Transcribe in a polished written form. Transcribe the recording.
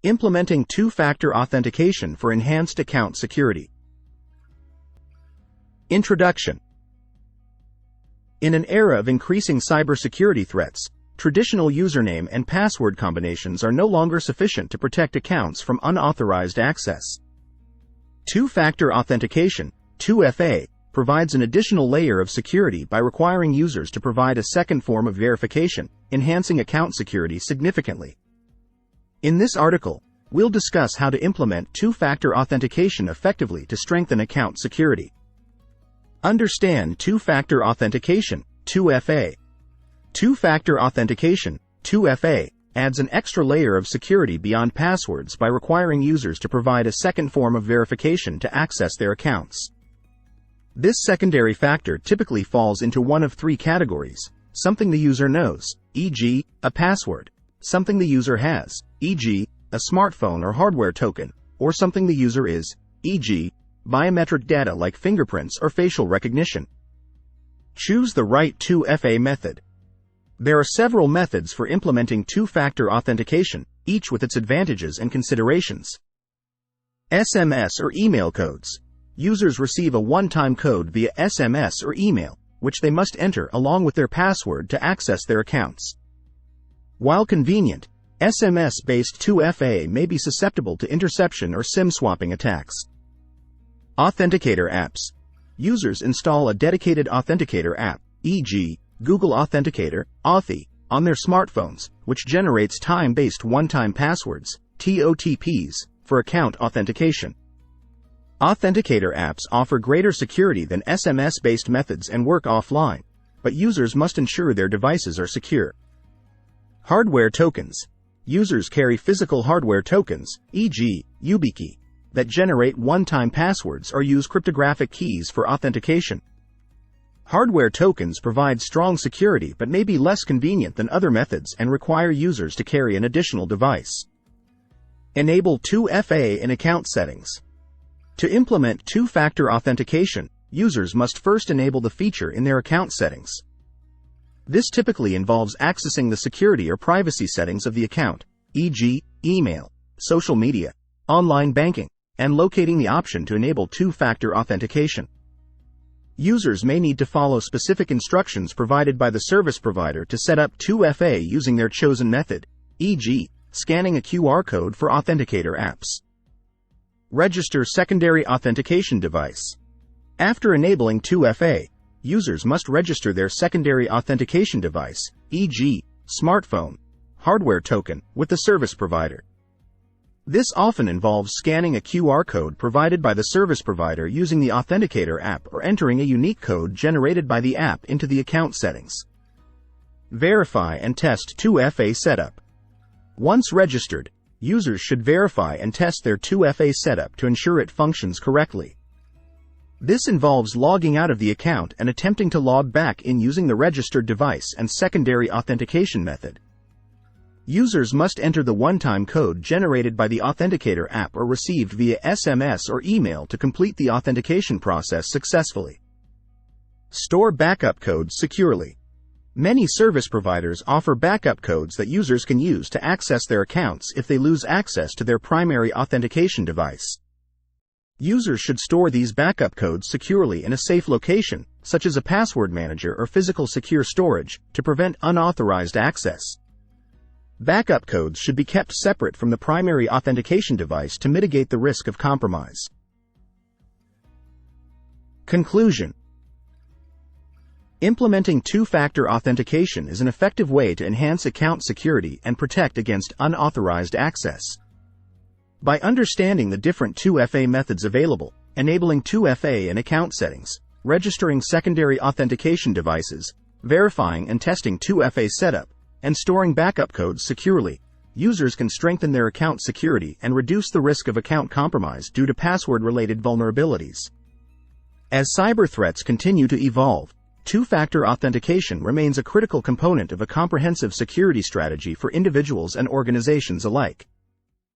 Implementing two-factor authentication for enhanced account security. Introduction. In an era of increasing cybersecurity threats, traditional username and password combinations are no longer sufficient to protect accounts from unauthorized access. Two-factor authentication, 2FA, provides an additional layer of security by requiring users to provide a second form of verification, enhancing account security significantly. In this article, we'll discuss how to implement two-factor authentication effectively to strengthen account security. Understand two-factor authentication, 2FA. Two-factor authentication, 2FA, adds an extra layer of security beyond passwords by requiring users to provide a second form of verification to access their accounts. This secondary factor typically falls into one of three categories: something the user knows, e.g., a password; something the user has, e.g., a smartphone or hardware token; or something the user is, e.g., biometric data like fingerprints or facial recognition. Choose the right 2FA method. There are several methods for implementing two-factor authentication, each with its advantages and considerations. SMS or email codes. Users receive a one-time code via SMS or email, which they must enter along with their password to access their accounts. While convenient, SMS-based 2FA may be susceptible to interception or SIM swapping attacks. Authenticator apps. Users install a dedicated authenticator app, e.g., Google Authenticator, Authy, on their smartphones, which generates time-based one-time passwords, TOTPs, for account authentication. Authenticator apps offer greater security than SMS-based methods and work offline, but users must ensure their devices are secure. Hardware tokens. Users carry physical hardware tokens, e.g., YubiKey, that generate one-time passwords or use cryptographic keys for authentication. Hardware tokens provide strong security but may be less convenient than other methods and require users to carry an additional device. Enable 2FA in account settings. To implement two-factor authentication, users must first enable the feature in their account settings. This typically involves accessing the security or privacy settings of the account, e.g., email, social media, online banking, and locating the option to enable two-factor authentication. Users may need to follow specific instructions provided by the service provider to set up 2FA using their chosen method, e.g., scanning a QR code for authenticator apps. Register secondary authentication device. After enabling 2FA, users must register their secondary authentication device, e.g., smartphone, hardware token, with the service provider. This often involves scanning a QR code provided by the service provider using the Authenticator app or entering a unique code generated by the app into the account settings. Verify and test 2FA setup. Once registered, users should verify and test their 2FA setup to ensure it functions correctly. This involves logging out of the account and attempting to log back in using the registered device and secondary authentication method. Users must enter the one-time code generated by the Authenticator app or received via SMS or email to complete the authentication process successfully. Store backup codes securely. Many service providers offer backup codes that users can use to access their accounts if they lose access to their primary authentication device. Users should store these backup codes securely in a safe location, such as a password manager or physical secure storage, to prevent unauthorized access. Backup codes should be kept separate from the primary authentication device to mitigate the risk of compromise. Conclusion. Implementing two-factor authentication is an effective way to enhance account security and protect against unauthorized access. By understanding the different 2FA methods available, enabling 2FA in account settings, registering secondary authentication devices, verifying and testing 2FA setup, and storing backup codes securely, users can strengthen their account security and reduce the risk of account compromise due to password-related vulnerabilities. As cyber threats continue to evolve, two-factor authentication remains a critical component of a comprehensive security strategy for individuals and organizations alike.